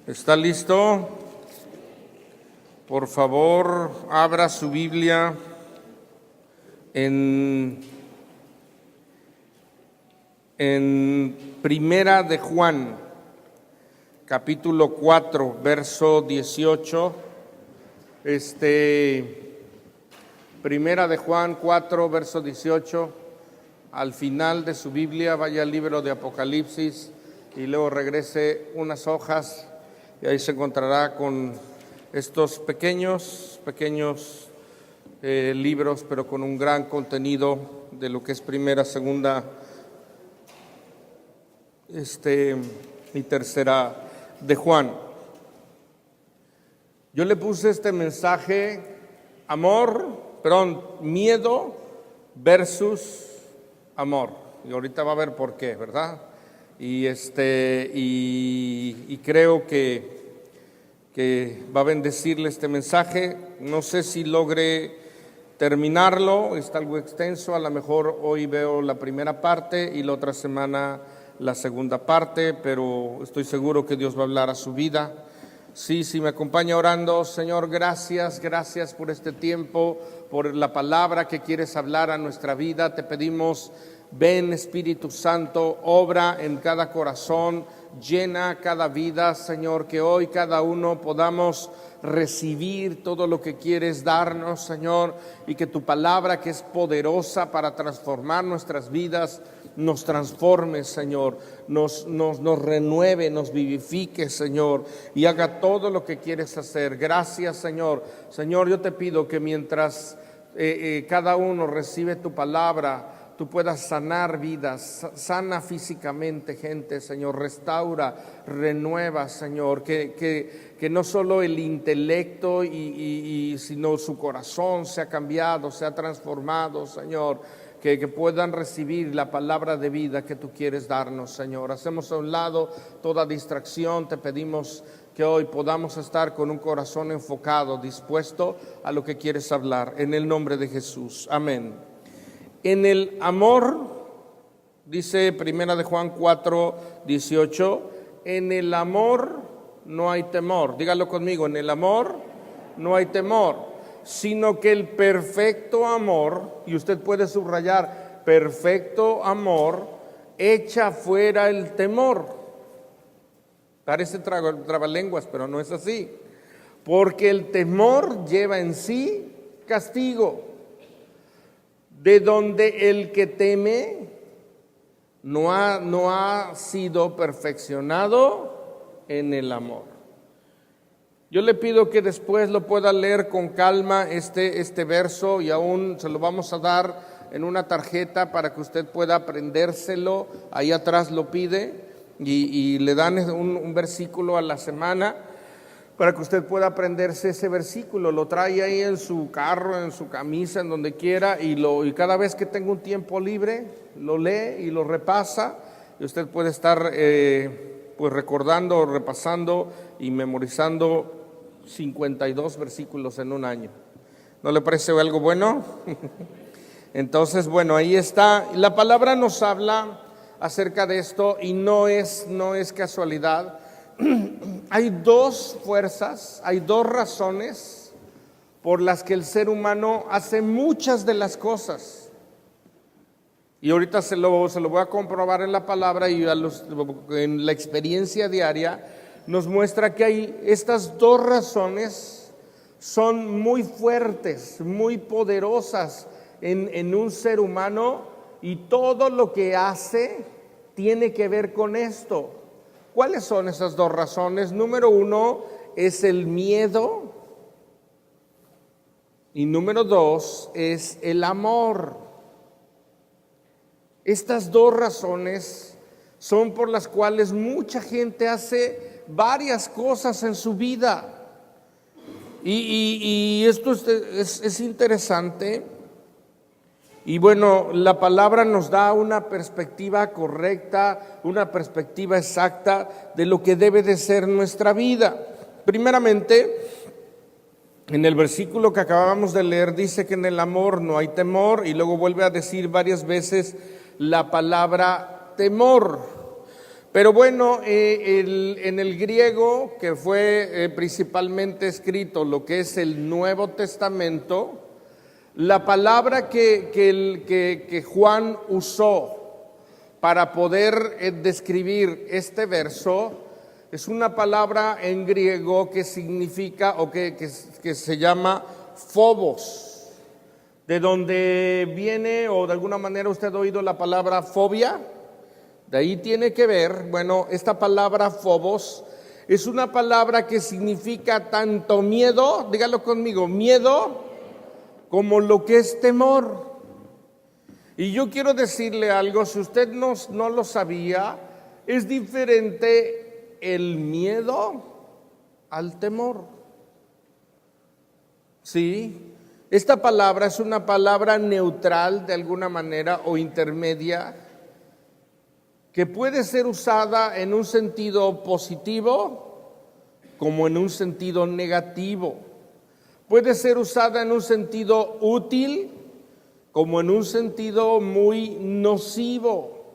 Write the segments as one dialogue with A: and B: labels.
A: ¿Está listo? Por favor, abra su Biblia en Primera de Juan, capítulo 4, verso 18. Primera de Juan 4, verso 18. Al final de su Biblia vaya al libro de Apocalipsis y luego regrese unas hojas y ahí se encontrará con estos pequeños libros, pero con un gran contenido de lo que es primera, segunda, y tercera de Juan. Yo le puse este mensaje: miedo versus amor. Y ahorita va a ver por qué, ¿verdad? Y creo que va a bendecirle este mensaje. No sé si logre terminarlo, está algo extenso. A lo mejor hoy veo la primera parte y la otra semana la segunda parte, pero estoy seguro que Dios va a hablar a su vida. Sí, me acompaña orando. Señor, gracias por este tiempo, por la palabra que quieres hablar a nuestra vida. Te pedimos: ven, Espíritu Santo, obra en cada corazón, llena cada vida, Señor, que hoy cada uno podamos recibir todo lo que quieres darnos, Señor, y que tu palabra, que es poderosa para transformar nuestras vidas, nos transforme, Señor, nos renueve, nos vivifique, Señor, y haga todo lo que quieres hacer. Gracias, Señor. Señor, yo te pido que mientras cada uno recibe tu palabra, tú puedas sanar vidas, sana físicamente gente, Señor, restaura, renueva, Señor, que no solo el intelecto sino su corazón sea cambiado, sea transformado, Señor, que puedan recibir la palabra de vida que tú quieres darnos, Señor. Hacemos a un lado toda distracción, te pedimos que hoy podamos estar con un corazón enfocado, dispuesto a lo que quieres hablar, en el nombre de Jesús, amén. En el amor, dice Primera de Juan 4, 18, en el amor no hay temor. Dígalo conmigo: en el amor no hay temor, sino que el perfecto amor, y usted puede subrayar, perfecto amor, echa fuera el temor. Parece trabalenguas, pero no es así. Porque el temor lleva en sí castigo, de donde el que teme no ha sido perfeccionado en el amor. Yo le pido que después lo pueda leer con calma este verso, y aún se lo vamos a dar en una tarjeta para que usted pueda aprendérselo. Ahí atrás lo pide y le dan un versículo a la semana para que usted pueda aprenderse ese versículo. Lo trae ahí en su carro, en su camisa, en donde quiera, y cada vez que tenga un tiempo libre lo lee y lo repasa, y usted puede estar recordando, repasando y memorizando 52 versículos en un año. ¿No le parece algo bueno? Entonces, bueno, ahí está. La palabra nos habla acerca de esto, y no es casualidad. Hay dos fuerzas, hay dos razones por las que el ser humano hace muchas de las cosas. Y ahorita se lo voy a comprobar en la palabra, y en la experiencia diaria nos muestra que hay estas dos razones, son muy fuertes, muy poderosas en un ser humano, y todo lo que hace tiene que ver con esto. ¿Cuáles son esas dos razones? Número uno es el miedo, y número dos es el amor. Estas dos razones son por las cuales mucha gente hace varias cosas en su vida. Y esto es interesante. Y bueno, la palabra nos da una perspectiva correcta, una perspectiva exacta de lo que debe de ser nuestra vida. Primeramente, en el versículo que acabamos de leer dice que en el amor no hay temor, y luego vuelve a decir varias veces la palabra temor. Pero bueno, en el griego, que fue principalmente escrito lo que es el Nuevo Testamento, la palabra que Juan usó para poder describir este verso es una palabra en griego que significa o que se llama phobos, de donde viene, o de alguna manera usted ha oído la palabra fobia. De ahí tiene que ver, bueno, esta palabra phobos es una palabra que significa tanto miedo, dígalo conmigo, miedo, como lo que es temor. Y yo quiero decirle algo, si usted no lo sabía, es diferente el miedo al temor. Sí, esta palabra es una palabra neutral de alguna manera o intermedia, que puede ser usada en un sentido positivo como en un sentido negativo. Puede ser usada en un sentido útil como en un sentido muy nocivo.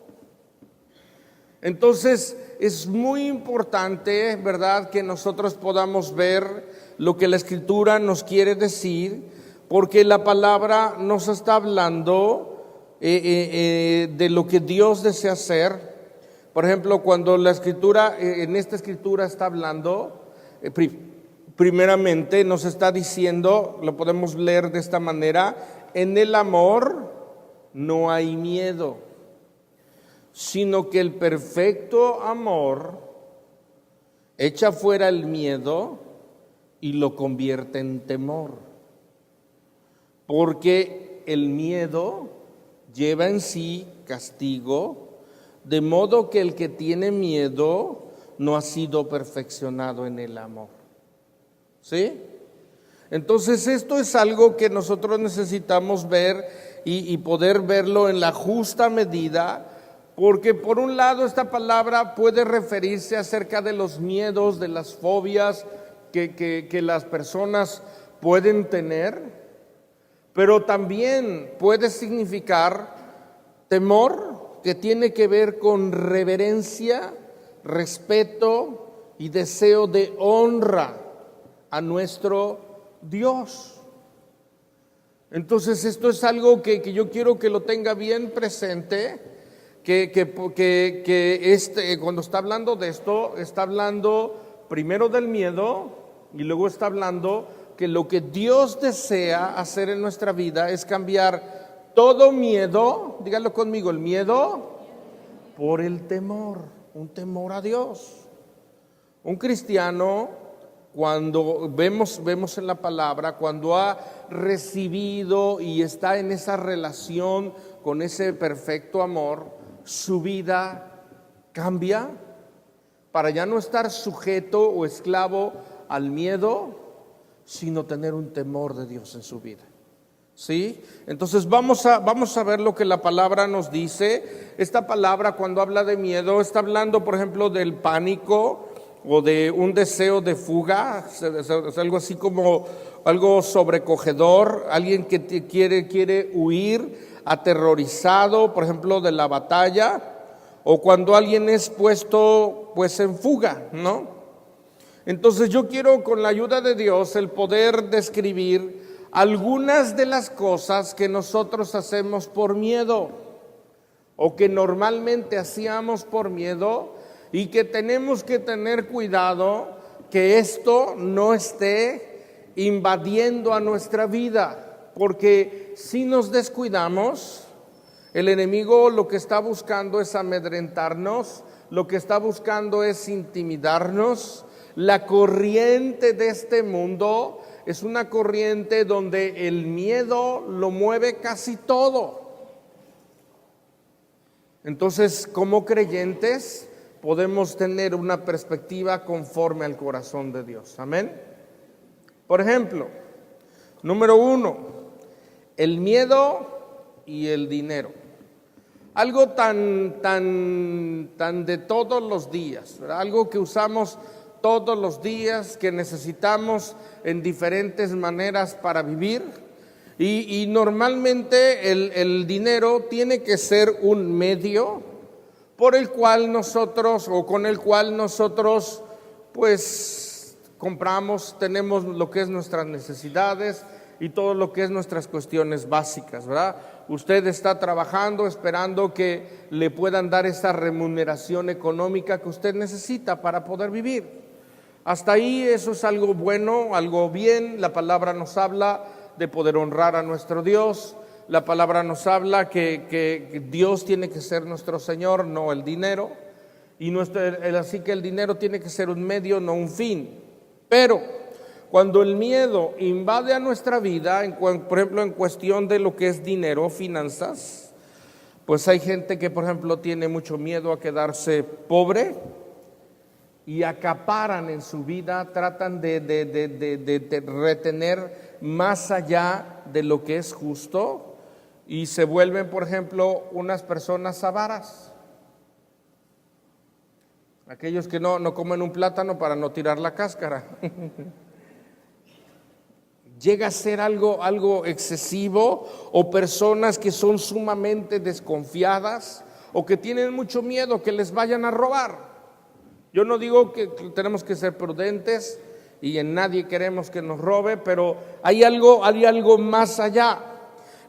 A: Entonces es muy importante, ¿verdad?, que nosotros podamos ver lo que la Escritura nos quiere decir, porque la palabra nos está hablando de lo que Dios desea hacer. Por ejemplo, cuando la Escritura, en esta Escritura está hablando, primeramente nos está diciendo, lo podemos leer de esta manera: en el amor no hay miedo, sino que el perfecto amor echa fuera el miedo y lo convierte en temor, porque el miedo lleva en sí castigo, de modo que el que tiene miedo no ha sido perfeccionado en el amor. ¿Sí? Entonces esto es algo que nosotros necesitamos ver y poder verlo en la justa medida, porque por un lado esta palabra puede referirse acerca de los miedos, de las fobias que las personas pueden tener, pero también puede significar temor, que tiene que ver con reverencia, respeto y deseo de honra a nuestro Dios. Entonces esto es algo que yo quiero que lo tenga bien presente, que cuando está hablando de esto, está hablando primero del miedo y luego está hablando que lo que Dios desea hacer en nuestra vida es cambiar todo miedo, dígalo conmigo, el miedo por el temor, un temor a Dios. Un cristiano, cuando vemos en la palabra, cuando ha recibido y está en esa relación con ese perfecto amor, su vida cambia para ya no estar sujeto o esclavo al miedo, sino tener un temor de Dios en su vida. ¿Sí? Entonces vamos a ver lo que la palabra nos dice. Esta palabra, cuando habla de miedo, está hablando, por ejemplo, del pánico o de un deseo de fuga. Es algo así como algo sobrecogedor, alguien que quiere huir, aterrorizado, por ejemplo, de la batalla, o cuando alguien es puesto pues en fuga, ¿no? Entonces yo quiero, con la ayuda de Dios, el poder describir algunas de las cosas que nosotros hacemos por miedo, o que normalmente hacíamos por miedo, y que tenemos que tener cuidado que esto no esté invadiendo a nuestra vida, porque si nos descuidamos, el enemigo lo que está buscando es amedrentarnos, lo que está buscando es intimidarnos. La corriente de este mundo es una corriente donde el miedo lo mueve casi todo. Entonces, como creyentes, podemos tener una perspectiva conforme al corazón de Dios. Amén. Por ejemplo, número 1, el miedo y el dinero. Algo tan de todos los días, ¿verdad? Algo que usamos todos los días, que necesitamos en diferentes maneras para vivir, y normalmente el dinero tiene que ser un medio por el cual nosotros, o con el cual nosotros, pues, compramos, tenemos lo que es nuestras necesidades y todo lo que es nuestras cuestiones básicas, ¿verdad? Usted está trabajando esperando que le puedan dar esa remuneración económica que usted necesita para poder vivir. Hasta ahí eso es algo bueno, algo bien. La palabra nos habla de poder honrar a nuestro Dios. La palabra nos habla que Dios tiene que ser nuestro Señor, no el dinero. Y así que el dinero tiene que ser un medio, no un fin. Pero cuando el miedo invade a nuestra vida, por ejemplo en cuestión de lo que es dinero, finanzas, pues hay gente que por ejemplo tiene mucho miedo a quedarse pobre y acaparan en su vida, tratan de retener más allá de lo que es justo y se vuelven, por ejemplo, unas personas avaras. Aquellos que no comen un plátano para no tirar la cáscara. Llega a ser algo excesivo, o personas que son sumamente desconfiadas o que tienen mucho miedo que les vayan a robar. Yo no digo que tenemos que ser prudentes y en nadie queremos que nos robe, pero hay algo más allá.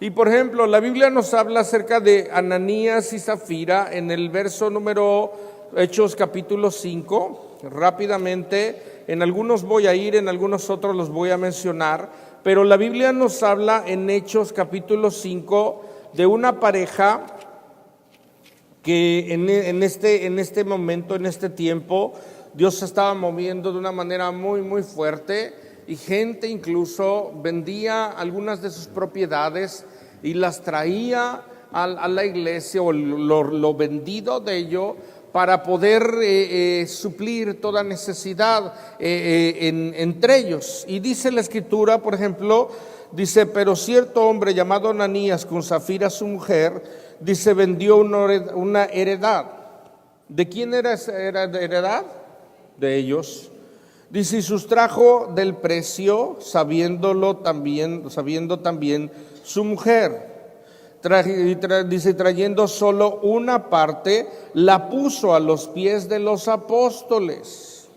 A: Y por ejemplo, la Biblia nos habla acerca de Ananías y Zafira en el verso número Hechos capítulo 5, rápidamente. En algunos voy a ir, en algunos otros los voy a mencionar, pero la Biblia nos habla en Hechos capítulo 5 de una pareja que en este momento, en este tiempo, Dios se estaba moviendo de una manera muy, muy fuerte, y gente incluso vendía algunas de sus propiedades y las traía a la iglesia, o lo vendido de ello, para poder suplir toda necesidad entre ellos. Y dice la Escritura, por ejemplo, dice: pero cierto hombre llamado Ananías, con Zafira su mujer, dice, vendió una heredad. ¿De quién era esa heredad? De ellos. Dice: y sustrajo del precio, sabiendo también su mujer. Dice: trayendo solo una parte, la puso a los pies de los apóstoles.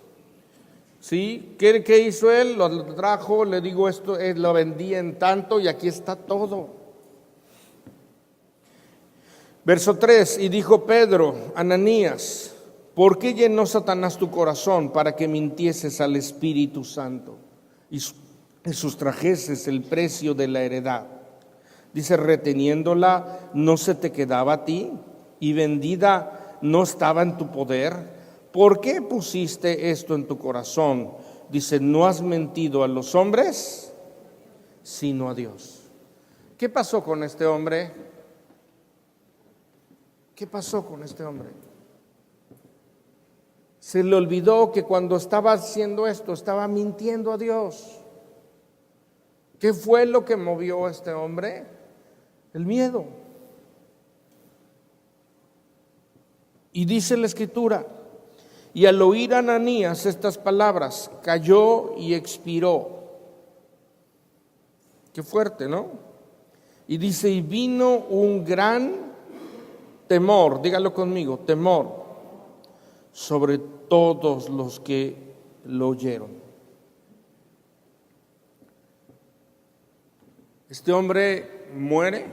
A: ¿Sí? ¿Qué hizo él? Lo trajo, le digo esto, lo vendía en tanto, y aquí está todo. Verso 3: y dijo Pedro: Ananías, ¿por qué llenó Satanás tu corazón para que mintieses al Espíritu Santo y sustrajeses el precio de la heredad? Dice: reteniéndola, ¿no se te quedaba a ti? Y vendida, ¿no estaba en tu poder? ¿Por qué pusiste esto en tu corazón? Dice: no has mentido a los hombres, sino a Dios. ¿Qué pasó con este hombre? ¿Qué pasó con este hombre? Se le olvidó que cuando estaba haciendo esto, estaba mintiendo a Dios. ¿Qué fue lo que movió a este hombre? El miedo. Y dice la Escritura: y al oír Ananías estas palabras, cayó y expiró. Qué fuerte, ¿no? Y dice: y vino un gran temor, dígalo conmigo, temor, sobre todos los que lo oyeron. Este hombre muere,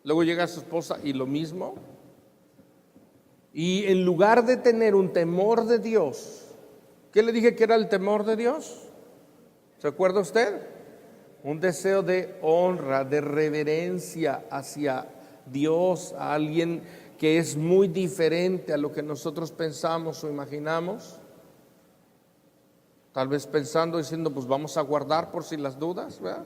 A: luego llega su esposa y lo mismo. Y en lugar de tener un temor de Dios, ¿qué le dije que era el temor de Dios? ¿Se acuerda usted? Un deseo de honra, de reverencia hacia Dios, a alguien que es muy diferente a lo que nosotros pensamos o imaginamos. Tal vez pensando, diciendo, pues vamos a guardar por si las dudas, ¿verdad?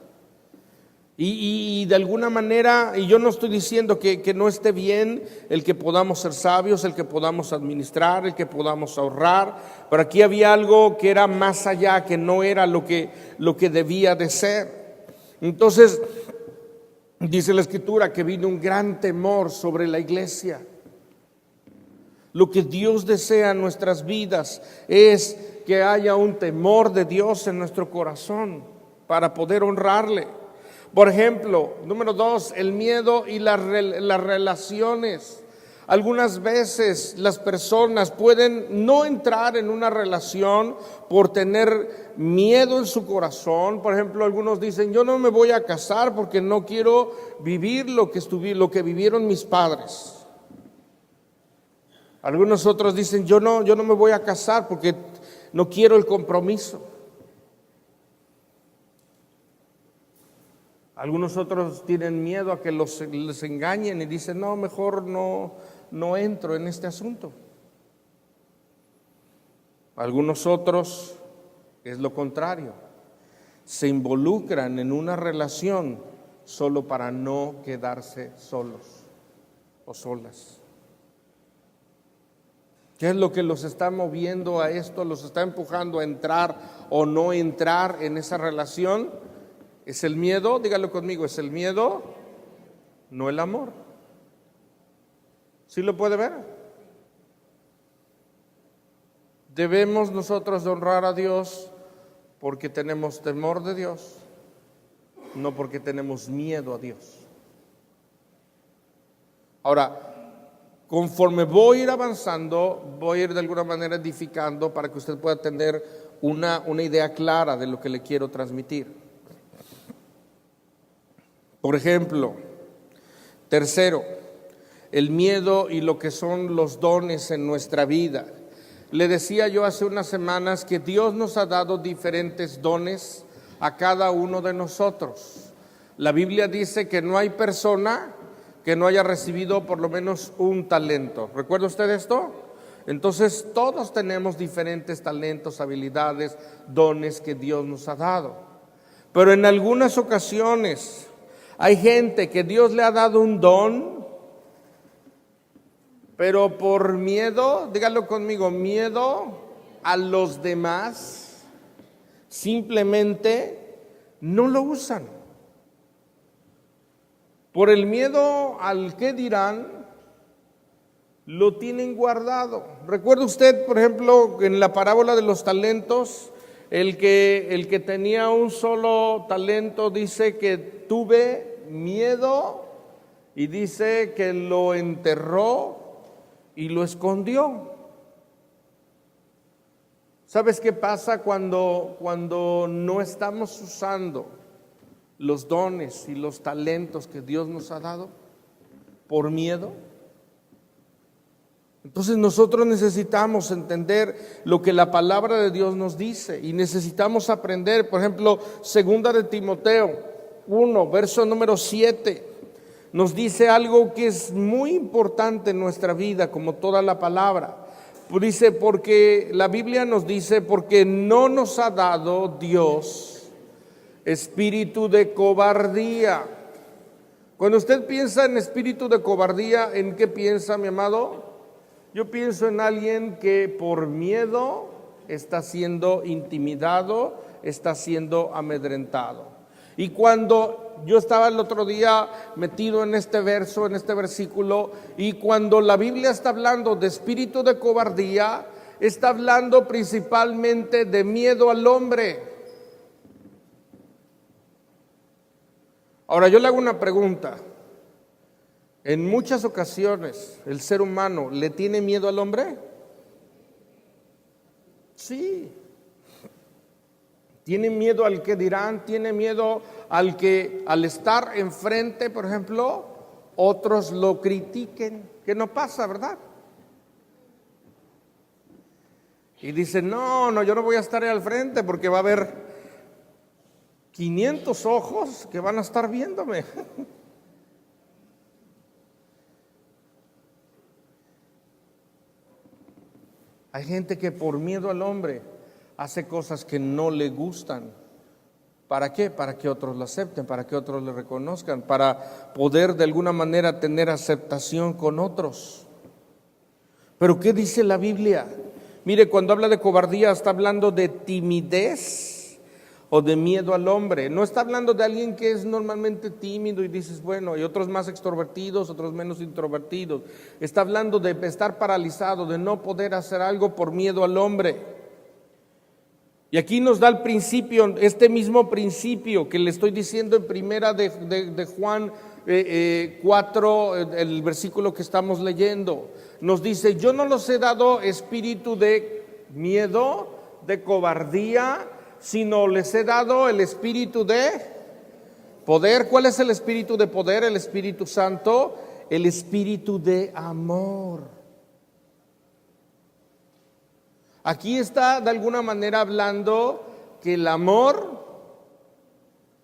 A: Y de alguna manera, y yo no estoy diciendo que no esté bien el que podamos ser sabios, el que podamos administrar, el que podamos ahorrar, pero aquí había algo que era más allá, que no era lo que debía de ser. Entonces, dice la Escritura que vino un gran temor sobre la iglesia. Lo que Dios desea en nuestras vidas es que haya un temor de Dios en nuestro corazón para poder honrarle. Por ejemplo, número 2, el miedo y las relaciones. Algunas veces las personas pueden no entrar en una relación por tener miedo en su corazón. Por ejemplo, algunos dicen, yo no me voy a casar porque no quiero vivir lo que vivieron mis padres. Algunos otros dicen, yo no me voy a casar porque no quiero el compromiso. Algunos otros tienen miedo a que les engañen y dicen, no, mejor no entro en este asunto. Algunos otros es lo contrario, se involucran en una relación solo para no quedarse solos o solas. ¿Qué es lo que los está moviendo a esto? ¿Los está empujando a entrar o no entrar en esa relación? ¿Es el miedo? Dígalo conmigo, ¿es el miedo? No el amor. ¿Sí lo puede ver? Debemos nosotros de honrar a Dios porque tenemos temor de Dios, no porque tenemos miedo a Dios. Ahora, conforme voy a ir avanzando, voy a ir de alguna manera edificando para que usted pueda tener una idea clara de lo que le quiero transmitir. Por ejemplo, tercero, el miedo y lo que son los dones en nuestra vida. Le decía yo hace unas semanas que Dios nos ha dado diferentes dones a cada uno de nosotros. La Biblia dice que no hay persona que no haya recibido por lo menos un talento. ¿Recuerda usted esto? Entonces todos tenemos diferentes talentos, habilidades, dones que Dios nos ha dado. Pero en algunas ocasiones hay gente que Dios le ha dado un don, pero por miedo, dígalo conmigo, miedo a los demás, simplemente no lo usan. Por el miedo al qué dirán, lo tienen guardado. ¿Recuerda usted, por ejemplo, en la parábola de los talentos, el que tenía un solo talento dice que tuve miedo y dice que lo enterró y lo escondió? ¿Sabes qué pasa cuando no estamos usando los dones y los talentos que Dios nos ha dado por miedo? Entonces nosotros necesitamos entender lo que la palabra de Dios nos dice y necesitamos aprender. Por ejemplo, segunda de Timoteo 1, verso número 7, nos dice algo que es muy importante en nuestra vida, como toda la palabra. Dice, porque la Biblia nos dice, porque no nos ha dado Dios espíritu de cobardía. Cuando usted piensa en espíritu de cobardía, ¿en qué piensa, mi amado? Yo pienso en alguien que por miedo está siendo intimidado, está siendo amedrentado. Y cuando yo estaba el otro día metido en este verso, en este versículo, y cuando la Biblia está hablando de espíritu de cobardía, está hablando principalmente de miedo al hombre. Ahora yo le hago una pregunta. En muchas ocasiones el ser humano le tiene miedo al hombre. Sí. Tiene miedo al que dirán, tiene miedo al estar enfrente, por ejemplo, otros lo critiquen, que no pasa, ¿verdad? Y dice, no, yo no voy a estar ahí al frente porque va a haber 500 ojos que van a estar viéndome. Hay gente que por miedo al hombre hace cosas que no le gustan. ¿Para qué? Para que otros lo acepten, para que otros le reconozcan, para poder de alguna manera tener aceptación con otros. Pero ¿qué dice la Biblia? Mire, cuando habla de cobardía está hablando de timidez o de miedo al hombre. No está hablando de alguien que es normalmente tímido y dices, bueno, y otros más extrovertidos, otros menos introvertidos. Está hablando de estar paralizado, de no poder hacer algo por miedo al hombre. Y aquí nos da el principio, este mismo principio que le estoy diciendo en primera de Juan 4, el versículo que estamos leyendo. Nos dice: yo no los he dado espíritu de miedo, de cobardía, sino les he dado el espíritu de poder. ¿Cuál es el espíritu de poder? El Espíritu Santo. El espíritu de amor. Aquí está de alguna manera hablando que el amor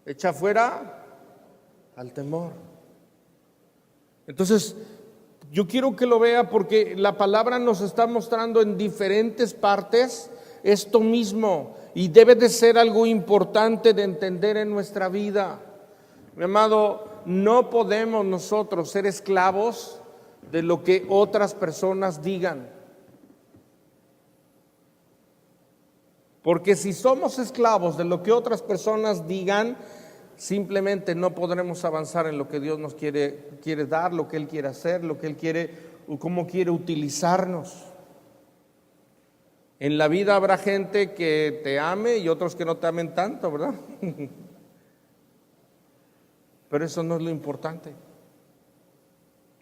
A: echa fuera al temor. Entonces, yo quiero que lo vea porque la palabra nos está mostrando en diferentes partes esto mismo y debe de ser algo importante de entender en nuestra vida. Mi amado, no podemos nosotros ser esclavos de lo que otras personas digan. Porque si somos esclavos de lo que otras personas digan, simplemente no podremos avanzar en lo que Dios nos quiere dar, lo que Él quiere hacer, lo que Él quiere, cómo quiere utilizarnos. En la vida habrá gente que te ame y otros que no te amen tanto, ¿verdad? Pero eso no es lo importante.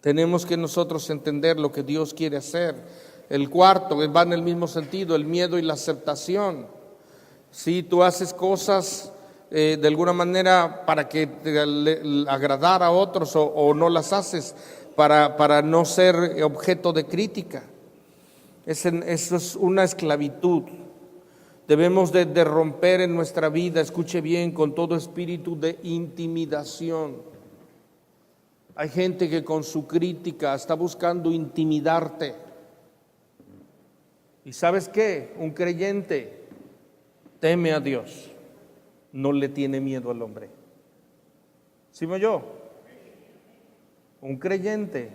A: Tenemos que nosotros entender lo que Dios quiere hacer. El cuarto va en el mismo sentido, el miedo y la aceptación. Si tú haces cosas de alguna manera para que agradar a otros o no las haces para no ser objeto de crítica. Eso es una esclavitud. Debemos de romper en nuestra vida, escuche bien, con todo espíritu de intimidación. Hay gente que con su crítica está buscando intimidarte. ¿Y sabes qué? Un creyente teme a Dios, no le tiene miedo al hombre. ¿Sí me oyó? Un creyente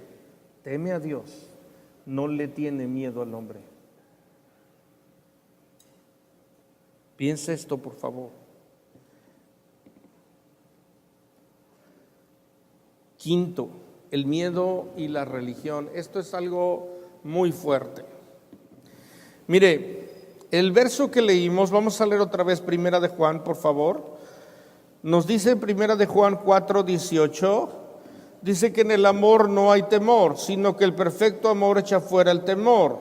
A: teme a Dios, no le tiene miedo al hombre. Piensa esto, por favor. Quinto, el miedo y la religión. Esto es algo muy fuerte. Mire, el verso que leímos, vamos a leer otra vez Primera de Juan, por favor. Nos dice en Primera de Juan 4:18, dice que en el amor no hay temor, sino que el perfecto amor echa fuera el temor,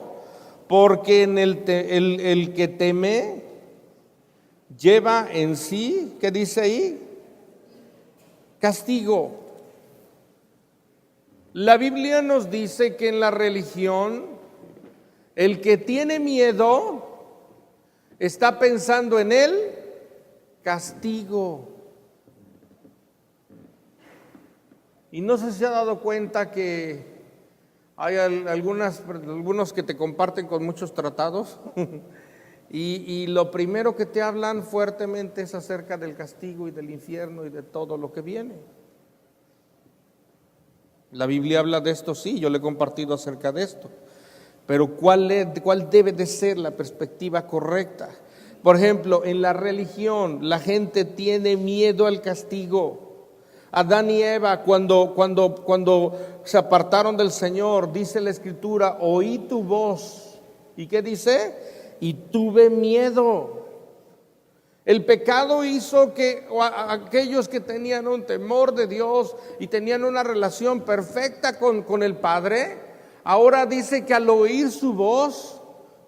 A: porque en el que teme lleva en sí, ¿qué dice ahí? Castigo. La Biblia nos dice que en la religión el que tiene miedo está pensando en el castigo. Y no sé si se ha dado cuenta que hay algunos que te comparten con muchos tratados y lo primero que te hablan fuertemente es acerca del castigo y del infierno y de todo lo que viene. La Biblia habla de esto, sí, yo le he compartido acerca de esto. Pero ¿cuál debe de ser la perspectiva correcta? Por ejemplo, en la religión la gente tiene miedo al castigo. Adán y Eva cuando se apartaron del Señor, dice la Escritura, oí tu voz. ¿Y qué dice? Y tuve miedo. El pecado hizo que aquellos que tenían un temor de Dios y tenían una relación perfecta con el Padre, ahora dice que al oír su voz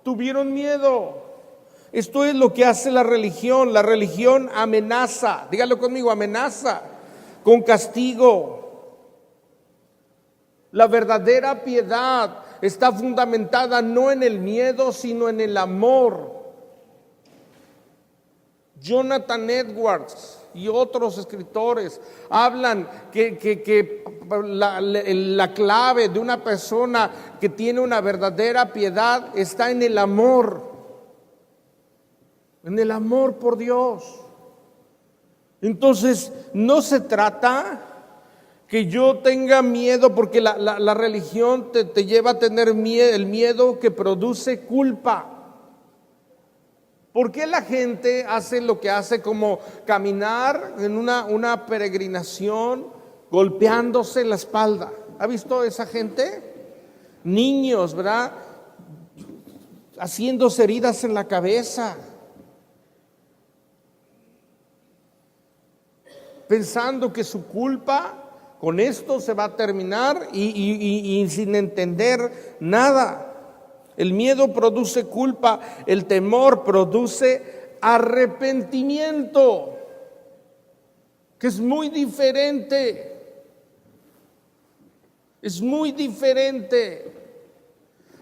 A: tuvieron miedo. Esto es lo que hace la religión. La religión amenaza, dígalo conmigo, amenaza con castigo. La verdadera piedad está fundamentada no en el miedo, sino en el amor. Jonathan Edwards y otros escritores hablan que la clave de una persona que tiene una verdadera piedad está en el amor por Dios. Entonces, no se trata que yo tenga miedo, porque la religión te lleva a tener miedo, el miedo que produce culpa. ¿Por qué la gente hace lo que hace, como caminar en una peregrinación golpeándose la espalda? ¿Ha visto esa gente? Niños, ¿verdad? Haciéndose heridas en la cabeza. pensando que su culpa con esto se va a terminar y sin entender nada. El miedo produce culpa, el temor produce arrepentimiento, que es muy diferente. Es muy diferente.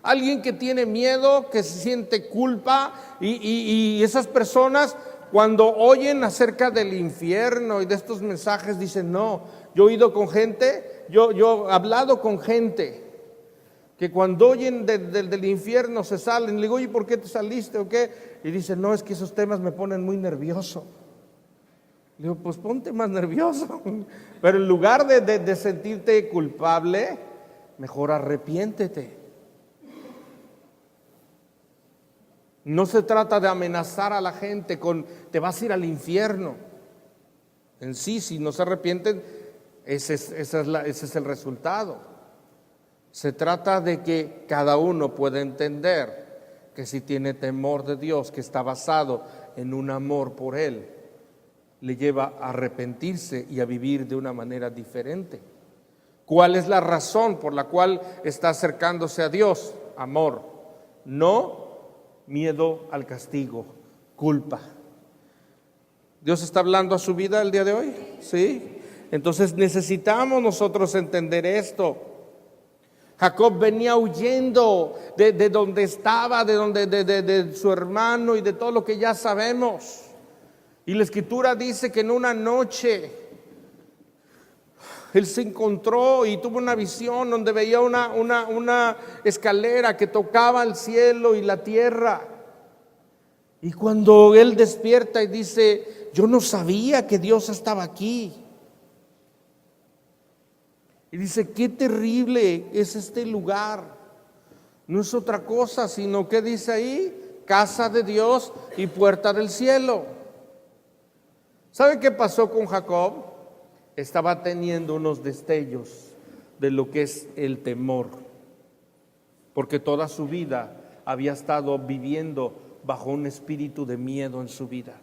A: Alguien que tiene miedo, que se siente culpa, y esas personas cuando oyen acerca del infierno y de estos mensajes dicen: no, yo he ido con gente, yo he hablado con gente que cuando oyen del infierno se salen. Le digo: oye, ¿por qué te saliste o qué? Y dicen: no, es que esos temas me ponen muy nervioso. Le digo: pues ponte más nervioso. Pero en lugar de sentirte culpable, mejor arrepiéntete. No se trata de amenazar a la gente con te vas a ir al infierno. En sí, si no se arrepienten, ese es el resultado. Se trata de que cada uno pueda entender que si tiene temor de Dios, que está basado en un amor por Él, le lleva a arrepentirse y a vivir de una manera diferente. ¿Cuál es la razón por la cual está acercándose a Dios? Amor, no miedo al castigo, culpa. ¿Dios está hablando a su vida el día de hoy? ¿Sí? Entonces necesitamos nosotros entender esto. Jacob venía huyendo de donde estaba, de su hermano y de todo lo que ya sabemos. Y la Escritura dice que en una noche él se encontró y tuvo una visión donde veía una escalera que tocaba el cielo y la tierra. Y cuando él despierta y dice: yo no sabía que Dios estaba aquí. Y dice: qué terrible es este lugar. No es otra cosa sino que dice ahí: casa de Dios y puerta del cielo. ¿Sabe qué pasó con Jacob? Estaba teniendo unos destellos de lo que es el temor, porque toda su vida había estado viviendo bajo un espíritu de miedo en su vida.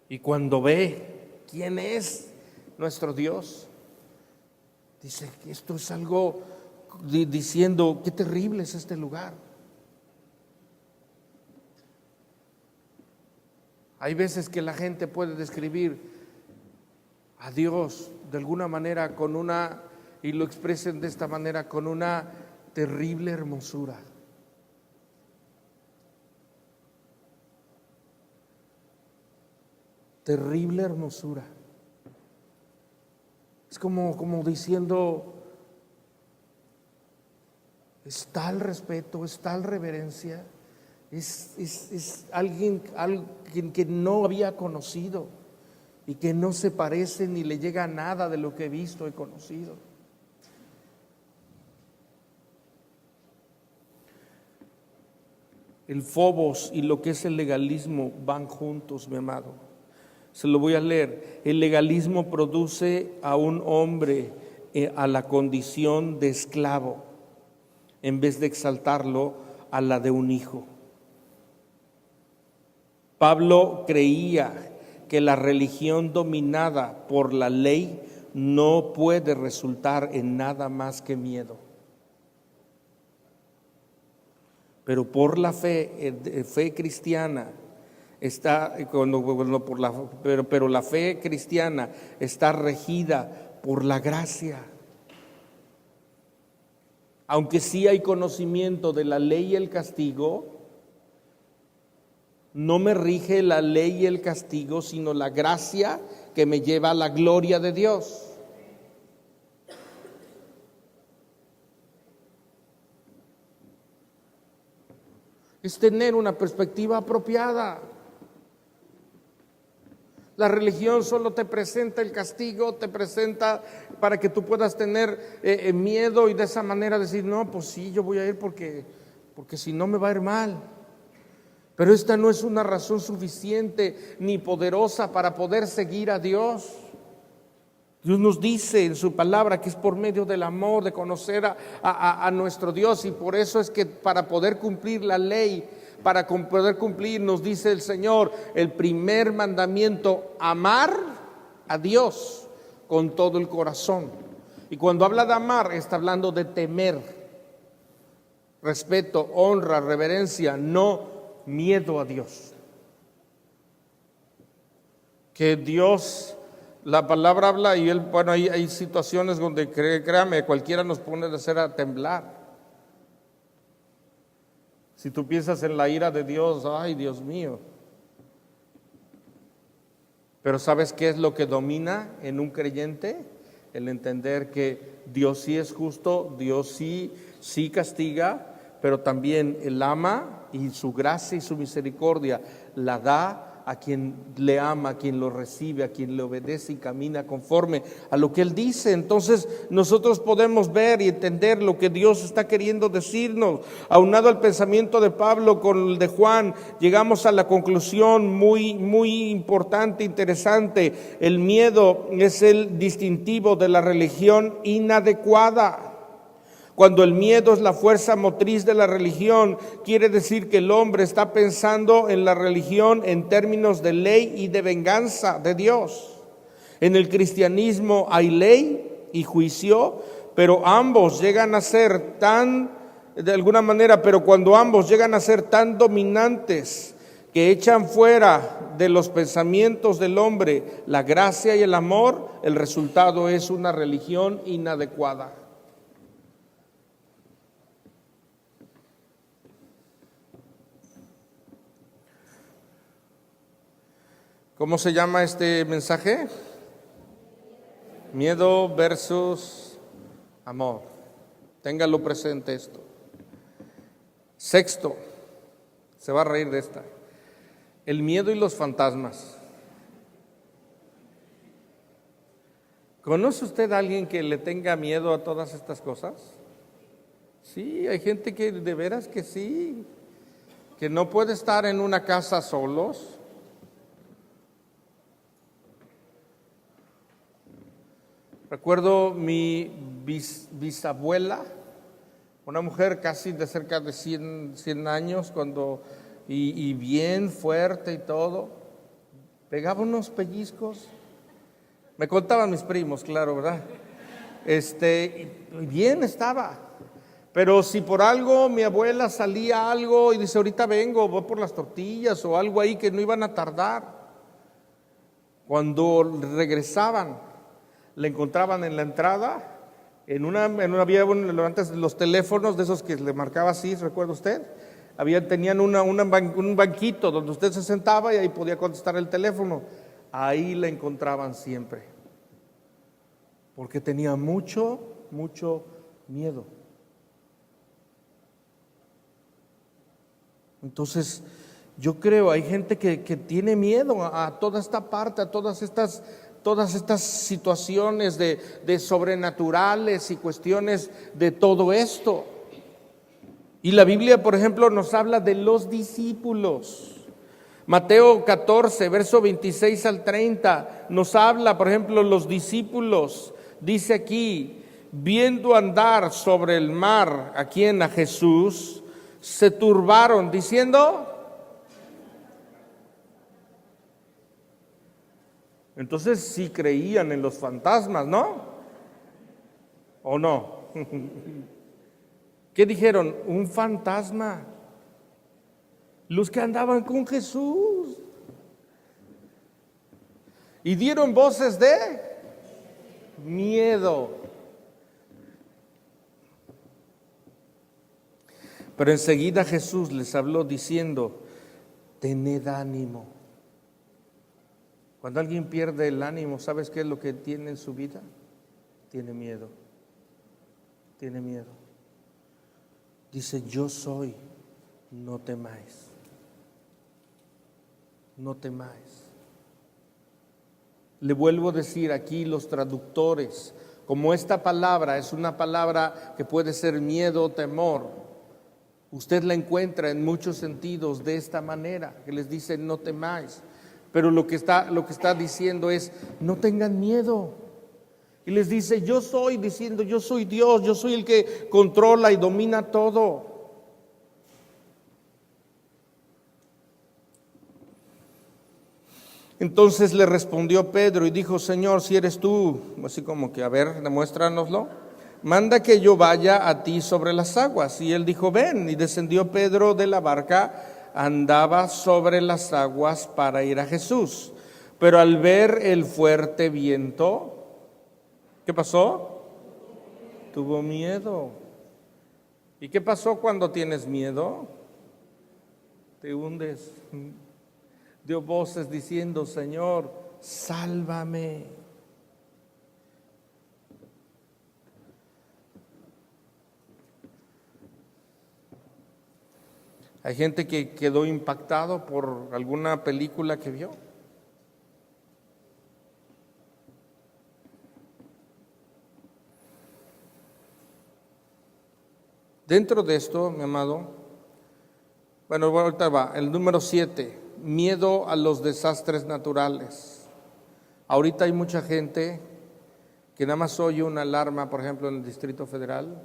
A: Y cuando ve quién es nuestro Dios, dice que esto es algo, diciendo: qué terrible es este lugar. Hay veces que la gente puede describir a Dios de alguna manera y lo expresen de esta manera, con una terrible hermosura. Terrible hermosura. Es como diciendo: es tal respeto, es tal reverencia. Es alguien que no había conocido y que no se parece ni le llega a nada de lo que he visto y conocido. El phobos y lo que es el legalismo van juntos, mi amado. Se lo voy a leer. El legalismo produce a un hombre a la condición de esclavo, en vez de exaltarlo a la de un hijo. Pablo creía que la religión dominada por la ley no puede resultar en nada más que miedo. Pero por la fe cristiana pero la fe cristiana está regida por la gracia. Aunque sí hay conocimiento de la ley y el castigo, no me rige la ley y el castigo, sino la gracia que me lleva a la gloria de Dios. Es tener una perspectiva apropiada. La religión solo te presenta el castigo, te presenta para que tú puedas tener miedo y de esa manera decir: no, pues sí, yo voy a ir porque si no me va a ir mal. Pero esta no es una razón suficiente ni poderosa para poder seguir a Dios. Dios nos dice en su palabra que es por medio del amor, de conocer a nuestro Dios, y por eso es que para poder cumplir la ley, para poder cumplir, nos dice el Señor, el primer mandamiento, amar a Dios con todo el corazón. Y cuando habla de amar, está hablando de temer, respeto, honra, reverencia, no miedo a Dios. Que Dios, la palabra habla y bueno, hay situaciones donde créame, cualquiera nos pone a hacer a temblar. Si tú piensas en la ira de Dios, ay Dios mío. Pero ¿sabes qué es lo que domina en un creyente? El entender que Dios sí es justo, Dios sí castiga, pero también Él ama y su gracia y su misericordia la da a quien le ama, a quien lo recibe, a quien le obedece y camina conforme a lo que Él dice. Entonces nosotros podemos ver y entender lo que Dios está queriendo decirnos. Aunado al pensamiento de Pablo con el de Juan, llegamos a la conclusión muy importante, interesante. El miedo es el distintivo de la religión inadecuada. Cuando el miedo es la fuerza motriz de la religión, quiere decir que el hombre está pensando en la religión en términos de ley y de venganza de Dios. En el cristianismo hay ley y juicio, pero ambos llegan a ser pero cuando ambos llegan a ser tan dominantes que echan fuera de los pensamientos del hombre la gracia y el amor, el resultado es una religión inadecuada. ¿Cómo se llama este mensaje? Miedo versus amor. Téngalo presente esto. Sexto, se va a reír de esta. El miedo y los fantasmas. ¿Conoce usted a alguien que le tenga miedo a todas estas cosas? Sí, hay gente que de veras que sí, que no puede estar en una casa solos. Recuerdo mi bisabuela, una mujer casi de cerca de 100 años, y bien fuerte y todo, pegaba unos pellizcos. Me contaban mis primos, claro, ¿verdad? Bien estaba. Pero si por algo mi abuela salía algo y dice, ahorita vengo, voy por las tortillas o algo ahí que no iban a tardar. Cuando regresaban, le encontraban en la entrada, había antes los teléfonos de esos que le marcaba así, ¿recuerda usted? Tenían un banquito donde usted se sentaba y ahí podía contestar el teléfono. Ahí la encontraban siempre, porque tenía mucho miedo. Entonces, yo creo, hay gente que tiene miedo a toda esta parte, a todas estas situaciones de sobrenaturales y cuestiones de todo esto. Y la Biblia, por ejemplo, nos habla de los discípulos. Mateo 14, verso 26 al 30, nos habla, por ejemplo, los discípulos. Dice aquí, viendo andar sobre el mar a Jesús, se turbaron, diciendo... Entonces sí creían en los fantasmas, ¿no? ¿O no? ¿Qué dijeron? Un fantasma. Los que andaban con Jesús. Y dieron voces de miedo. Pero enseguida Jesús les habló diciendo, tened ánimo. Cuando alguien pierde el ánimo, ¿sabes qué es lo que tiene en su vida? Tiene miedo. Tiene miedo. Dice, yo soy, no temáis. No temáis. Le vuelvo a decir aquí los traductores, como esta palabra es una palabra que puede ser miedo o temor, usted la encuentra en muchos sentidos de esta manera, que les dice no temáis. Pero lo que está diciendo es, no tengan miedo. Y les dice, yo soy, diciendo, yo soy Dios, yo soy el que controla y domina todo. Entonces le respondió Pedro y dijo: Señor, si eres tú, así como que, a ver, demuéstranoslo, manda que yo vaya a ti sobre las aguas. Y él dijo: ven. Y descendió Pedro de la barca, andaba sobre las aguas para ir a Jesús. Pero al ver el fuerte viento, ¿qué pasó? Tuvo miedo. ¿Y qué pasó cuando tienes miedo? Te hundes. Dio voces diciendo: Señor, sálvame. Hay gente que quedó impactado por alguna película que vio. Dentro de esto, mi amado, bueno, ahorita va, el número 7, miedo a los desastres naturales. Ahorita hay mucha gente que nada más oye una alarma, por ejemplo, en el Distrito Federal.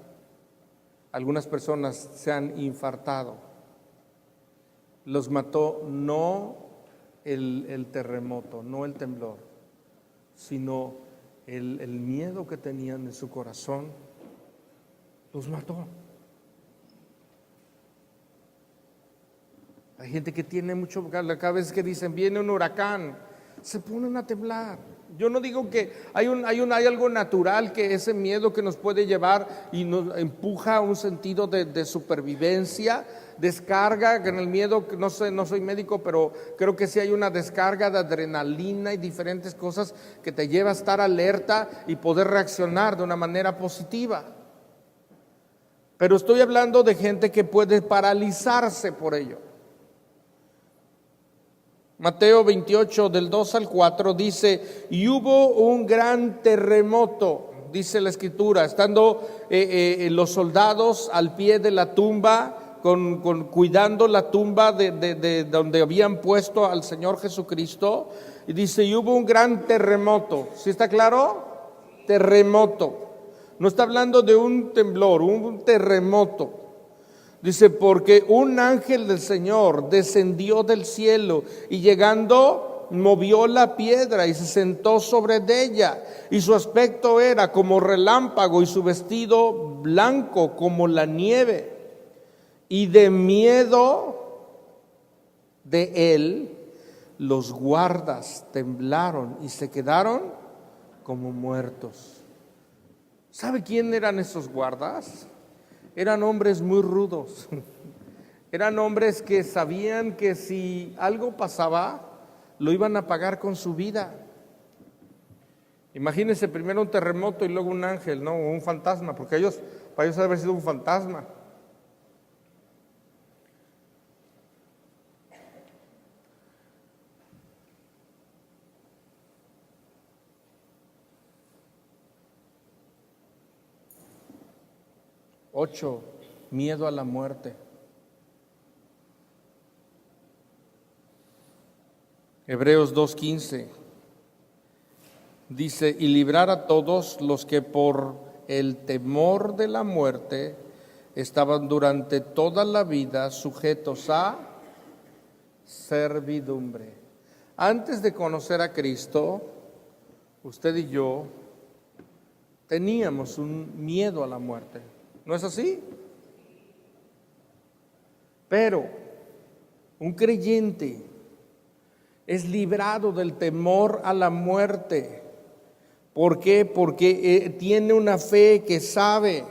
A: Algunas personas se han infartado. Los mató no el terremoto, no el temblor, sino el miedo que tenían en su corazón. Los mató. Hay gente que tiene mucho, cada vez que dicen viene un huracán, se ponen a temblar. Yo no digo que hay algo natural, que ese miedo que nos puede llevar y nos empuja a un sentido de supervivencia, descarga en el miedo. No sé, no soy médico, pero creo que sí hay una descarga de adrenalina y diferentes cosas que te lleva a estar alerta y poder reaccionar de una manera positiva. Pero estoy hablando de gente que puede paralizarse por ello. Mateo 28, del 2 al 4 dice: y hubo un gran terremoto, dice la Escritura, estando los soldados al pie de la tumba, cuidando la tumba de donde habían puesto al Señor Jesucristo, y dice: y hubo un gran terremoto. ¿Sí está claro? Terremoto. No está hablando de un temblor, un terremoto. Dice: porque un ángel del Señor descendió del cielo y llegando movió la piedra y se sentó sobre ella, y su aspecto era como relámpago y su vestido blanco como la nieve, y de miedo de él los guardas temblaron y se quedaron como muertos. ¿Sabe quién eran esos guardas? Eran hombres muy rudos, eran hombres que sabían que si algo pasaba, lo iban a pagar con su vida. Imagínense primero un terremoto y luego un ángel, ¿no? O un fantasma, porque para ellos haber sido un fantasma. Ocho, miedo a la muerte. Hebreos 2:15 dice: y librar a todos los que por el temor de la muerte estaban durante toda la vida sujetos a servidumbre. Antes de conocer a Cristo, usted y yo teníamos un miedo a la muerte. ¿No es así? Pero un creyente es librado del temor a la muerte. ¿Por qué? Porque tiene una fe que sabe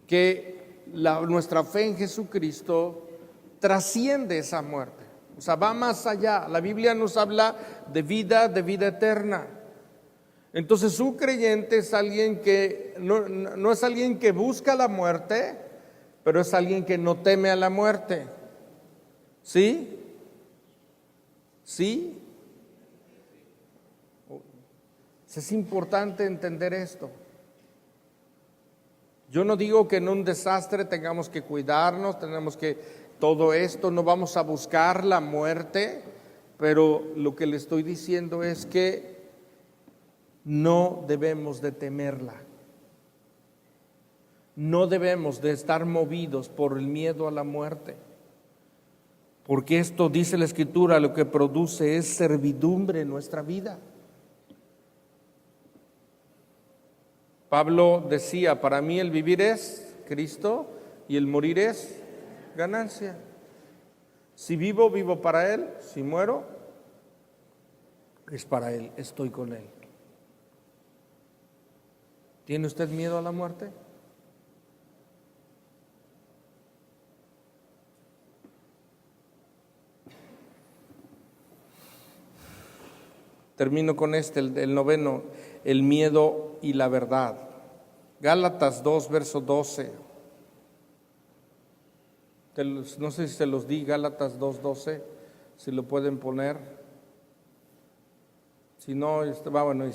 A: que nuestra fe en Jesucristo trasciende esa muerte. O sea, va más allá. La Biblia nos habla de vida eterna. Entonces, un creyente es alguien que no es alguien que busca la muerte, pero es alguien que no teme a la muerte. ¿Sí? ¿Sí? Es importante entender esto. Yo no digo que en un desastre tengamos que cuidarnos, tenemos que todo esto, no vamos a buscar la muerte, pero lo que le estoy diciendo es que no debemos de temerla. No debemos de estar movidos por el miedo a la muerte. Porque esto, dice la Escritura, lo que produce es servidumbre en nuestra vida. Pablo decía, para mí el vivir es Cristo y el morir es ganancia. Si vivo, vivo para Él. Si muero, es para Él, estoy con Él. ¿Tiene usted miedo a la muerte? Termino con el noveno, el miedo y la verdad. Gálatas 2, verso 12. No sé si se los di, Gálatas 2:12, si lo pueden poner. Si no, va bueno,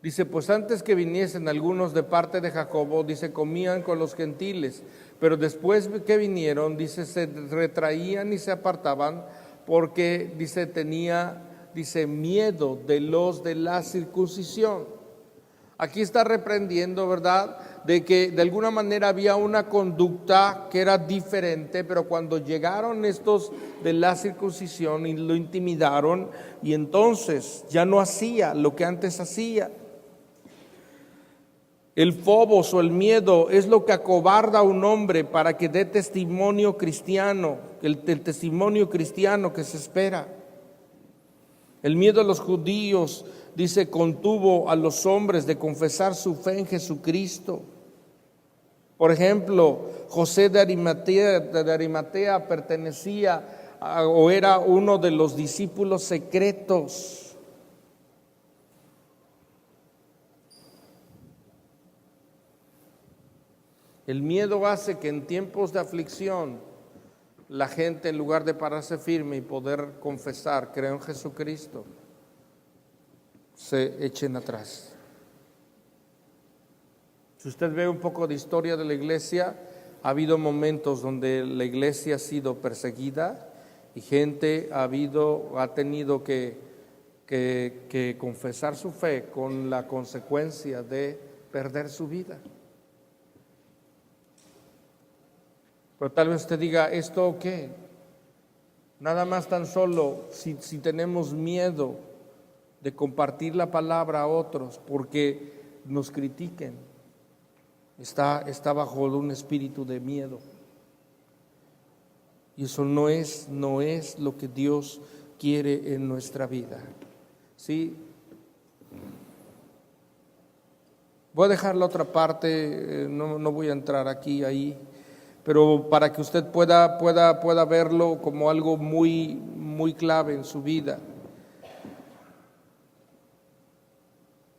A: dice, pues antes que viniesen algunos de parte de Jacobo, dice, comían con los gentiles, pero después que vinieron, dice, se retraían y se apartaban, porque, dice, miedo de los de la circuncisión. Aquí está reprendiendo, ¿verdad?, de que de alguna manera había una conducta que era diferente, pero cuando llegaron estos de la circuncisión y lo intimidaron, y entonces ya no hacía lo que antes hacía. El fobos o el miedo es lo que acobarda a un hombre para que dé testimonio cristiano, el testimonio cristiano que se espera. El miedo a los judíos, dice, contuvo a los hombres de confesar su fe en Jesucristo. Por ejemplo, José de Arimatea pertenecía o era uno de los discípulos secretos. El miedo hace que en tiempos de aflicción la gente, en lugar de pararse firme y poder confesar, creo en Jesucristo, se echen atrás. Si usted ve un poco de historia de la iglesia, ha habido momentos donde la iglesia ha sido perseguida y gente ha tenido que confesar su fe con la consecuencia de perder su vida. Pero tal vez usted diga, ¿esto qué? Nada más tan solo si tenemos miedo de compartir la palabra a otros porque nos critiquen, está bajo un espíritu de miedo. Y eso no es lo que Dios quiere en nuestra vida. ¿Sí? Voy a dejar la otra parte, no voy a entrar ahí, pero para que usted pueda verlo como algo muy, muy clave en su vida.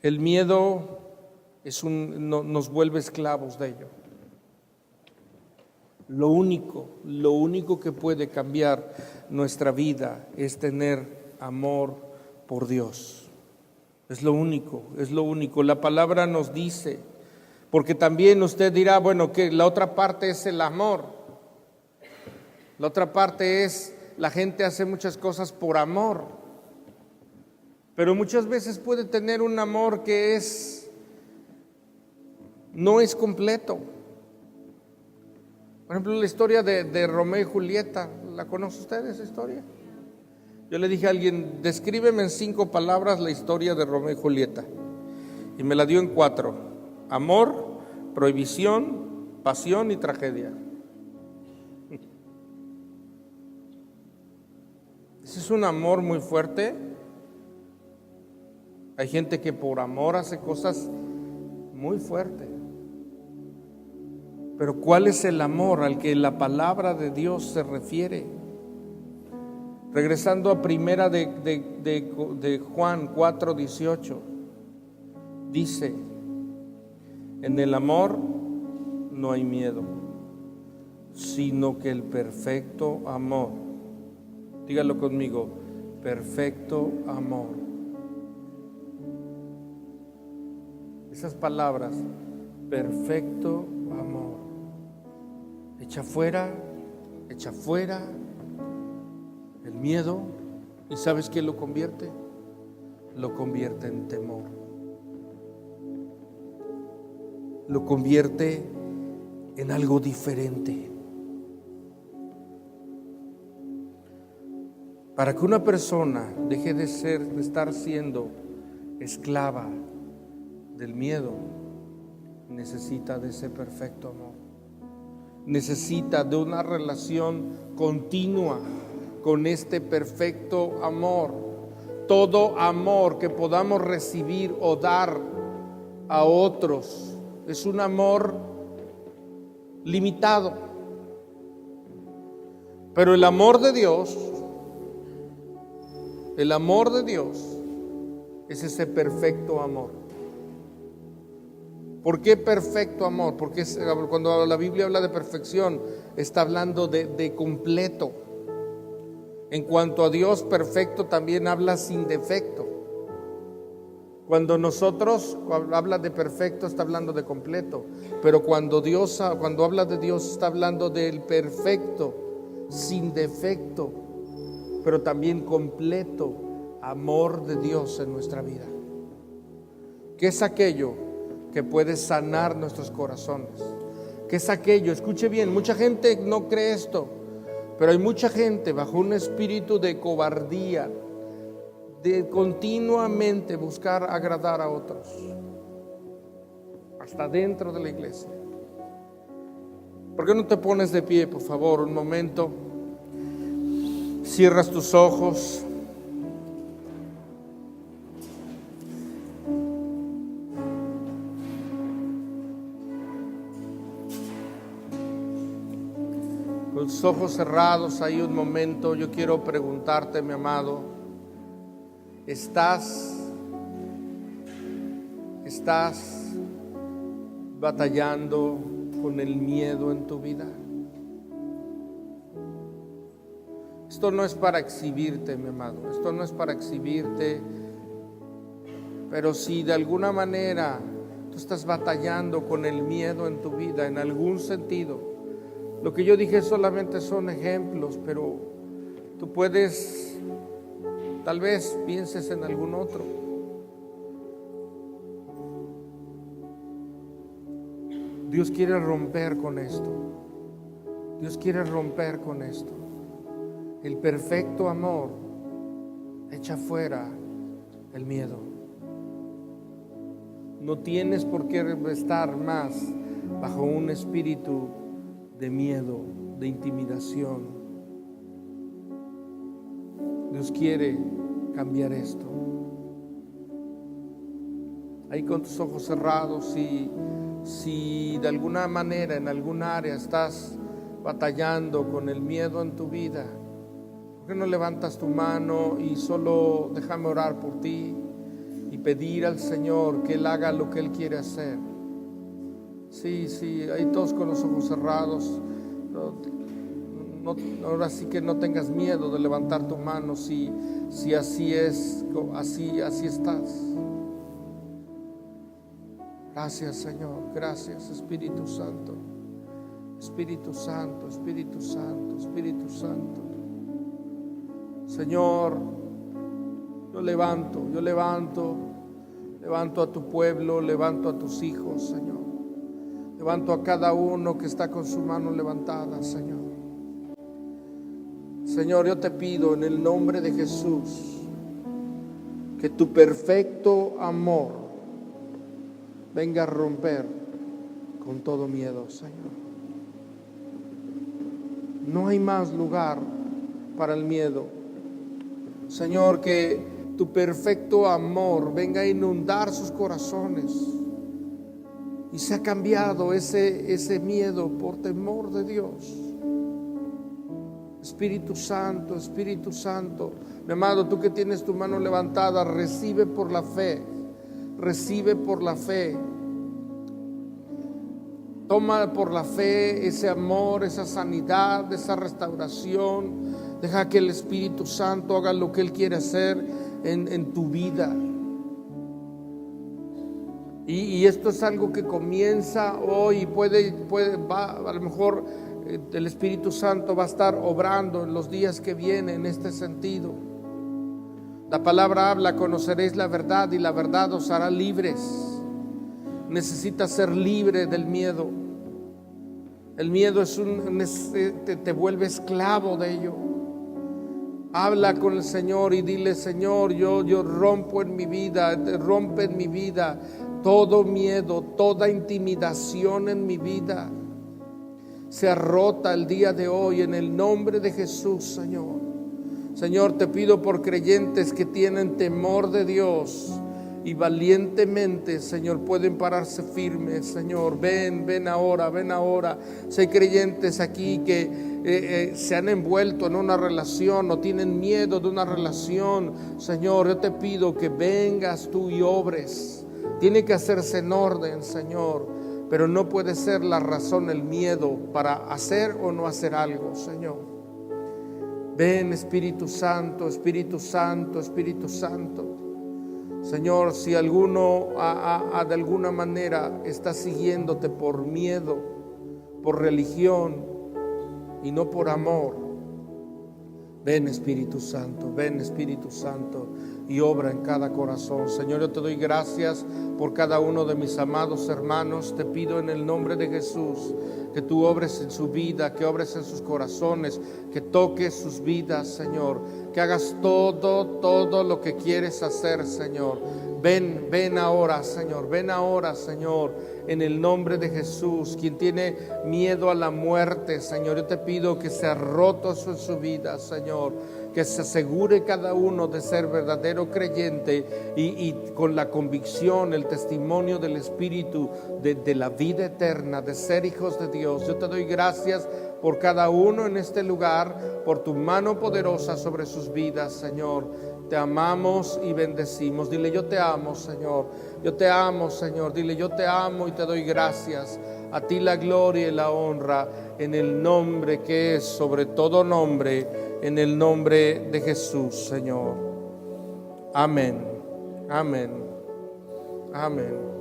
A: El miedo nos vuelve esclavos de ello. Lo único que puede cambiar nuestra vida es tener amor por Dios. Es lo único. La palabra nos dice, porque también usted dirá, bueno, que la otra parte es el amor. La otra parte es, la gente hace muchas cosas por amor, pero muchas veces puede tener un amor que no es completo. Por ejemplo, la historia de Romeo y Julieta, ¿la conoce usted esa historia? Yo le dije a alguien, descríbeme en 5 palabras la historia de Romeo y Julieta, y me la dio en 4: amor, prohibición, pasión y tragedia. Ese es un amor muy fuerte. Hay gente que por amor hace cosas muy fuertes. Pero ¿cuál es el amor al que la palabra de Dios se refiere? Regresando a primera de Juan 4:18, dice, en el amor no hay miedo, sino que el perfecto amor, dígalo conmigo, perfecto amor. Esas palabras, perfecto amor, echa fuera el miedo. ¿Y sabes qué lo convierte? Lo convierte en temor. Lo convierte en algo diferente. Para que una persona deje de estar siendo esclava del miedo, necesita de ese perfecto amor. Necesita de una relación continua con este perfecto amor. Todo amor que podamos recibir o dar a otros es un amor limitado. Pero el amor de Dios es ese perfecto amor. ¿Por qué perfecto amor? Porque cuando la Biblia habla de perfección, está hablando de completo. En cuanto a Dios perfecto, también habla sin defecto. Cuando habla de perfecto, está hablando de completo. Pero cuando habla de Dios, está hablando del perfecto, sin defecto, pero también completo amor de Dios en nuestra vida. ¿Qué es aquello que puede sanar nuestros corazones? ¿Qué es aquello? Escuche bien, mucha gente no cree esto, pero hay mucha gente bajo un espíritu de cobardía, de continuamente buscar agradar a otros, hasta dentro de la iglesia. ¿Por qué no te pones de pie, por favor, un momento? Cierras tus ojos. Con los ojos cerrados ahí un momento, yo quiero preguntarte, mi amado, ¿estás batallando con el miedo en tu vida? Esto no es para exhibirte, mi amado, esto no es para exhibirte, pero si de alguna manera tú estás batallando con el miedo en tu vida, en algún sentido, lo que yo dije solamente son ejemplos, pero tú puedes, tal vez pienses en algún otro. Dios quiere romper con esto. Dios quiere romper con esto. El perfecto amor echa fuera el miedo. No tienes por qué estar más bajo un espíritu de miedo, de intimidación. Dios quiere cambiar esto. Ahí con tus ojos cerrados, si de alguna manera en algún área estás batallando con el miedo en tu vida, ¿por qué no levantas tu mano y solo déjame orar por ti y pedir al Señor que Él haga lo que Él quiere hacer? Sí, ahí todos con los ojos cerrados. Ahora sí que no tengas miedo de levantar tu mano si así es, así estás. Gracias, Señor, gracias, Espíritu Santo. Espíritu Santo, Espíritu Santo, Espíritu Santo. Señor, yo levanto a tu pueblo, levanto a tus hijos, Señor. Levanto a cada uno que está con su mano levantada, Señor. Señor, yo te pido en el nombre de Jesús que tu perfecto amor venga a romper con todo miedo, Señor. No hay más lugar para el miedo. Señor, que tu perfecto amor venga a inundar sus corazones y se ha cambiado ese miedo por temor de Dios. Espíritu Santo, mi amado, tú que tienes tu mano levantada, recibe por la fe. Toma por la fe ese amor, esa sanidad, esa restauración. Deja que el Espíritu Santo haga lo que Él quiere hacer en tu vida. Y esto es algo que comienza hoy y a lo mejor el Espíritu Santo va a estar obrando en los días que vienen en este sentido. La palabra habla: conoceréis la verdad y la verdad os hará libres. Necesitas ser libre del miedo. El miedo te vuelve esclavo de ello. Habla con el Señor y dile: Señor, yo rompo en mi vida, rompe en mi vida todo miedo, toda intimidación en mi vida. Sea rota el día de hoy en el nombre de Jesús, Señor. Señor, te pido por creyentes que tienen temor de Dios y valientemente, Señor, pueden pararse firmes. Señor, ven ahora, ven ahora. Si hay creyentes aquí que se han envuelto en una relación o tienen miedo de una relación, Señor, yo te pido que vengas tú y obres. Tiene que hacerse en orden, Señor, pero no puede ser la razón el miedo para hacer o no hacer algo, Señor. Ven, Espíritu Santo, Espíritu Santo, Espíritu Santo. Señor, si alguno de alguna manera está siguiéndote por miedo, por religión y no por amor, ven, Espíritu Santo, ven, Espíritu Santo, y obra en cada corazón. Señor, yo te doy gracias por cada uno de mis amados hermanos. Te pido en el nombre de Jesús que tú obres en su vida, que obres en sus corazones, que toques sus vidas, Señor, que hagas todo lo que quieres hacer, Señor. Ven ahora, Señor, ven ahora, Señor, en el nombre de Jesús. Quien tiene miedo a la muerte, Señor, yo te pido que sea roto eso en su vida, Señor, que se asegure cada uno de ser verdadero creyente y con la convicción, el testimonio del Espíritu de la vida eterna, de ser hijos de Dios. Yo te doy gracias por cada uno en este lugar, por tu mano poderosa sobre sus vidas, Señor. Te amamos y bendecimos. Dile: yo te amo, Señor. Yo te amo, Señor. Dile: yo te amo y te doy gracias. A ti la gloria y la honra, en el nombre que es sobre todo nombre, en el nombre de Jesús, Señor. Amén. Amén. Amén.